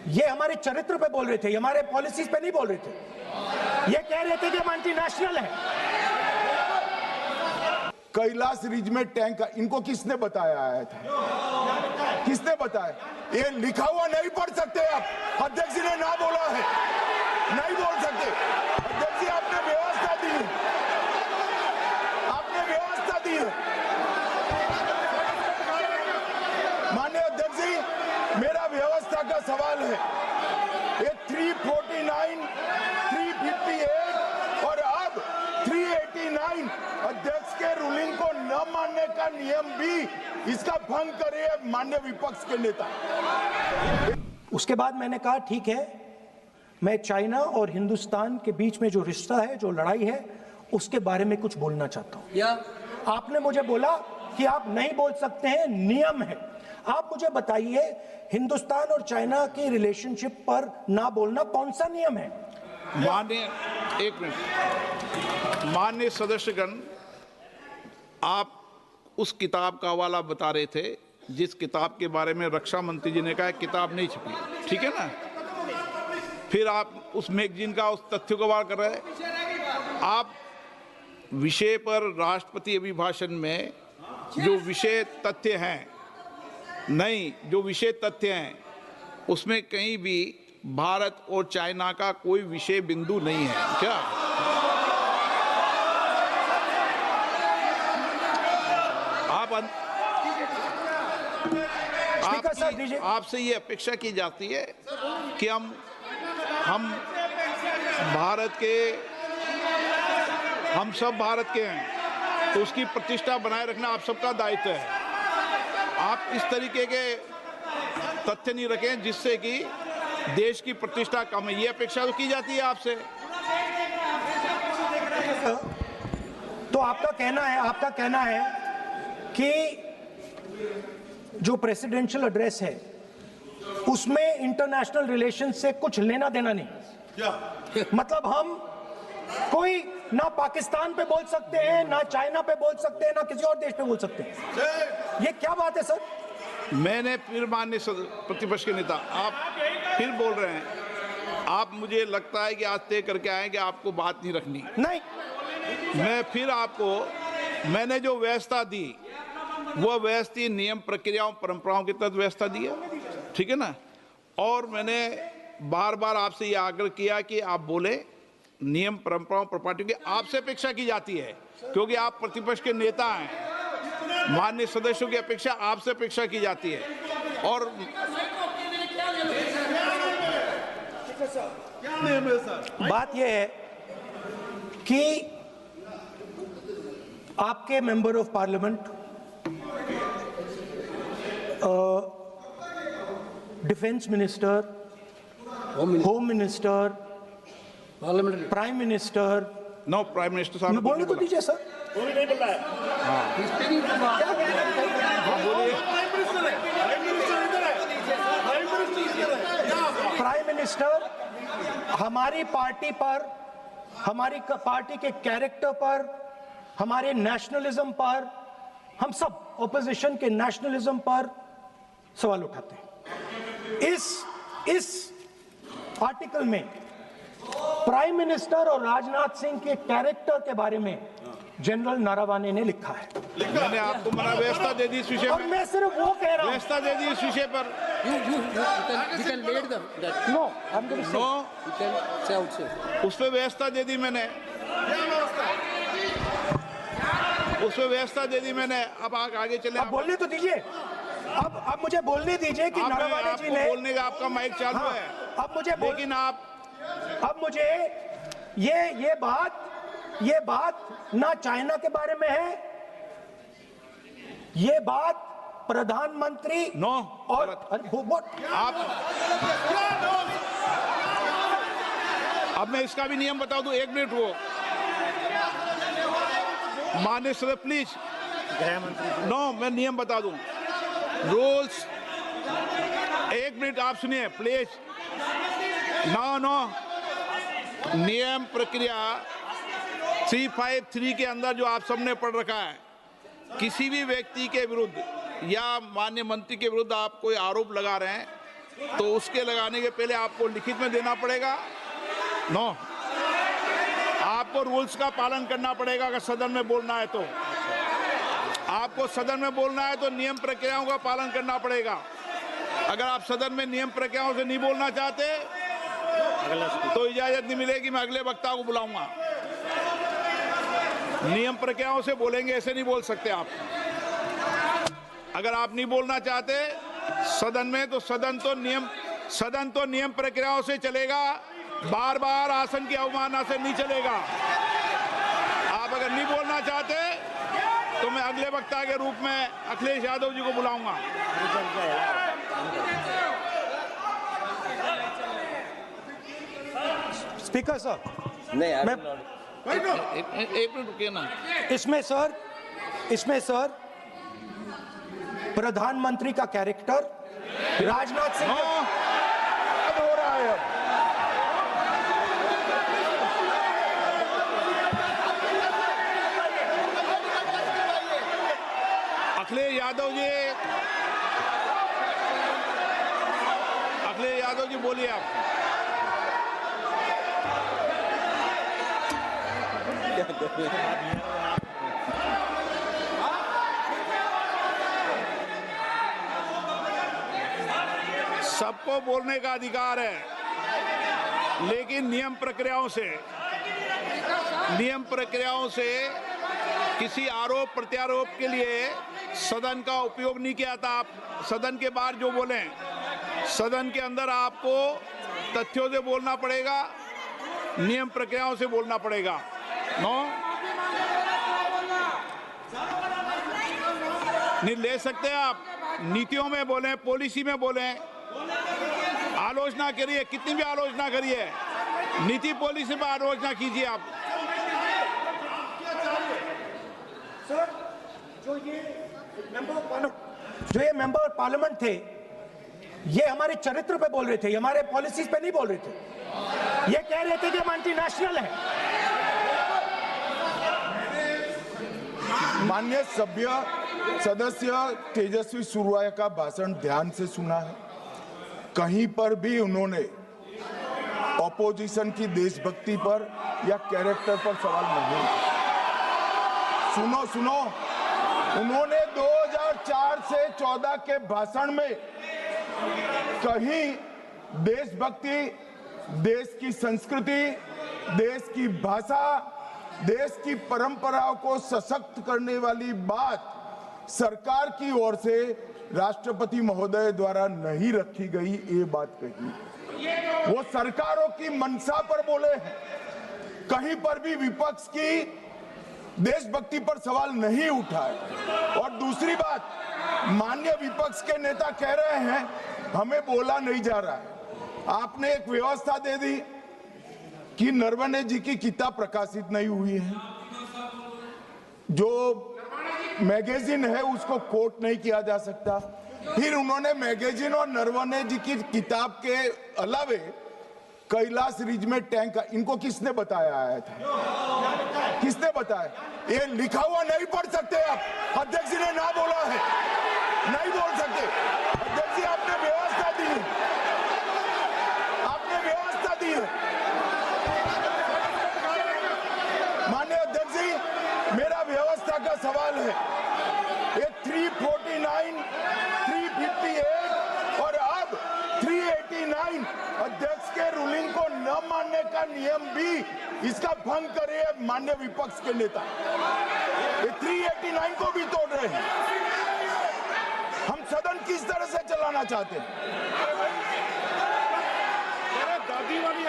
ये हमारे चरित्र पे बोल रहे थे, ये हमारे पॉलिसीज पे नहीं बोल रहे थे। ये कह रहे थे कि हम एंटी नेशनल है। कैलाश रिज में टैंक, इनको किसने बताया आया था? किसने बताया? ये लिखा हुआ नहीं पढ़ सकते आप। अध्यक्ष जी ने ना बोला है, नहीं बोल सकते। अध्यक्ष जी आपने व्यवस्था दी, आपने व्यवस्था दी है। माननीय अध्यक्ष जी, मेरा व्यवस्था का सवाल है। ये 349, 358 और अब 389 अध्यक्ष के रूलिंग को न मानने का नियम भी इसका भंग करे माननीय विपक्ष के नेता। उसके बाद मैंने कहा ठीक है, मैं चाइना और हिंदुस्तान के बीच में जो रिश्ता है, जो लड़ाई है, उसके बारे में कुछ बोलना चाहता हूं। आपने मुझे बोला कि आप नहीं बोल सकते हैं, नियम है। आप मुझे बताइए, हिंदुस्तान और चाइना की रिलेशनशिप पर ना बोलना कौन सा नियम है? माननीय, एक मिनट, माननीय सदस्यगण, आप उस किताब का हवाला बता रहे थे जिस किताब के बारे में रक्षा मंत्री जी ने कहा किताब नहीं छपी, ठीक है ना? फिर आप उस मैगजीन का उस तथ्य को वार कर रहे हैं। आप विषय पर राष्ट्रपति अभिभाषण में जो विषय तथ्य हैं, नहीं, जो विषय तथ्य हैं उसमें कहीं भी भारत और चाइना का कोई विषय बिंदु नहीं है क्या? आपसे ये अपेक्षा की जाती है कि हम भारत के, हम सब भारत के हैं, तो उसकी प्रतिष्ठा बनाए रखना आप सबका दायित्व है। आप इस तरीके के तथ्य नहीं रखें जिससे कि देश की प्रतिष्ठा कम है, ये अपेक्षा तो की जाती है आपसे। तो आपका कहना है कि जो प्रेसिडेंशियल एड्रेस है उसमें इंटरनेशनल रिलेशन से कुछ लेना देना नहीं। मतलब हम कोई ना पाकिस्तान पे बोल सकते हैं, ना चाइना पे बोल सकते हैं, ना किसी और देश पे बोल सकते हैं। ये क्या बात है सर? मैंने फिर, माननीय प्रतिपक्ष के नेता, आप फिर बोल रहे हैं। आप, मुझे लगता है कि आज तय करके आए कि आपको बात नहीं रखनी। नहीं, मैं फिर आपको, मैंने जो व्यवस्था दी वो व्यवस्था नियम, प्रक्रियाओं, परंपराओं के तहत व्यवस्था दी है, ठीक है ना? और मैंने बार बार आपसे ये आग्रह किया कि आप बोले, नियम, परंपराओं, प्रॉपर्टी की आपसे अपेक्षा की जाती है क्योंकि आप प्रतिपक्ष के नेता हैं। माननीय सदस्यों की अपेक्षा आपसे अपेक्षा की जाती है। और बात यह है कि आपके member of parliament, defence minister, home minister, prime minister, no, prime minister साहब बोलने तो दीजिए सर। प्राइम मिनिस्टर हमारी पार्टी पर, हमारी पार्टी के कैरेक्टर पर, हमारे नेशनलिज्म पर, हम सब ऑपोजिशन के नेशनलिज्म पर सवाल उठाते हैं। इस आर्टिकल में प्राइम मिनिस्टर और राजनाथ सिंह के कैरेक्टर के बारे में जनरल नारावाने ने लिखा है। मैंने आपको मना व्यवस्था दे दी इस विषय और मैं सिर्फ वो कह रहा हूं, व्यवस्था दे दी इस विषय पर। उस पर व्यवस्था दे दी मैंने, उस पर व्यवस्था दे दी मैंने। अब आगे चले, अब बोलने तो दीजिए। अब मुझे बोलने दीजिए कि नारावाने जी ने, बोलने का आपका माइक चालू है। अब मुझे, लेकिन अब मुझे ये बात ना चाइना के बारे में है, ये बात प्रधानमंत्री नो और आप, अब मैं इसका भी नियम बता दूं, 1 मिनट वो, माननीय सदस्य प्लीज, नो, मैं नियम बता दूं, रूल्स, 1 मिनट आप सुनिए प्लीज। नो, नियम प्रक्रिया 353 के अंदर जो आप सबने पढ़ रखा है, किसी भी व्यक्ति के विरुद्ध या माननीय मंत्री के विरुद्ध आप कोई आरोप लगा रहे हैं तो उसके लगाने के पहले आपको लिखित में देना पड़ेगा। नो, आपको रूल्स का पालन करना पड़ेगा। अगर सदन में बोलना है तो आपको सदन में बोलना है तो नियम प्रक्रियाओं का पालन करना पड़ेगा। अगर आप सदन में नियम प्रक्रियाओं से नहीं बोलना चाहते तो इजाजत नहीं मिलेगी, मैं अगले वक्ता को बुलाऊंगा। नियम प्रक्रियाओं से बोलेंगे, ऐसे नहीं बोल सकते आप। अगर आप नहीं बोलना चाहते सदन में तो सदन तो नियम प्रक्रियाओं से चलेगा, बार बार आसन की अवमानना से नहीं चलेगा। आप अगर नहीं बोलना चाहते तो मैं अगले वक्ता के रूप में अखिलेश यादव जी को बुलाऊंगा। स्पीकर सर, नहीं मैं एक मिनट रुकिए ना। इसमें सर प्रधानमंत्री का कैरेक्टर, राजनाथ सिंह अब हो रहा है। अखिलेश यादव जी बोलिए आप। सबको बोलने का अधिकार है, लेकिन नियम प्रक्रियाओं से किसी आरोप प्रत्यारोप के लिए सदन का उपयोग नहीं किया था। आप सदन के बाहर जो बोलें, सदन के अंदर आपको तथ्यों से बोलना पड़ेगा, नियम प्रक्रियाओं से बोलना पड़ेगा। नो, नहीं ले सकते आप। नीतियों में बोलें, पॉलिसी में बोलें, आलोचना करिए, कितनी भी आलोचना करिए, नीति पॉलिसी पर आलोचना कीजिए आप। सर, जो ये मेंबर पार्लियामेंट थे, ये हमारे चरित्र पे बोल रहे थे, हमारे पॉलिसीज पे नहीं बोल रहे थे। ये कह रहे थे कि हम एंटी नेशनल है। माननीय सदस्य तेजस्वी सूर्या का भाषण ध्यान से सुना है। कहीं पर भी उन्होंने ऑपोजिशन की देशभक्ति पर या कैरेक्टर पर सवाल नहीं। सुनो, उन्होंने 2004 से 14 के भाषण में कहीं देशभक्ति, देश की संस्कृति, देश की भाषा, देश की परंपराओं को सशक्त करने वाली बात सरकार की ओर से राष्ट्रपति महोदय द्वारा नहीं रखी गई, ये बात कही। वो सरकारों की मंशा पर बोले हैं। कहीं पर भी विपक्ष की देशभक्ति पर सवाल नहीं उठाए। और दूसरी बात, माननीय विपक्ष के नेता कह रहे हैं हमें बोला नहीं जा रहा है। आपने एक व्यवस्था दे दी कि नरवणे जी की किताब प्रकाशित नहीं हुई है, जो मैगजीन है उसको कोट नहीं किया जा सकता। फिर उन्होंने मैगजीन और नरवणे जी की किताब के अलावे कैलाश रिज में टैंक, इनको किसने बताया आया था? किसने बताया? ये लिखा हुआ नहीं पढ़ सकते आप। अध्यक्ष जी ने ना बोला है, नहीं बोल सकते। अध्यक्ष जी, आपने व्यवस्था दी है, माननीय अध्यक्ष जी, मेरा व्यवस्था का सवाल है। ये 349, 358 और अब 389 अध्यक्ष के रूलिंग को न मानने का नियम भी इसका भंग करे माननीय विपक्ष के नेता। ये 389 को भी तोड़ रहे हैं। हम सदन किस तरह से चलाना चाहते हैं? दादी वाली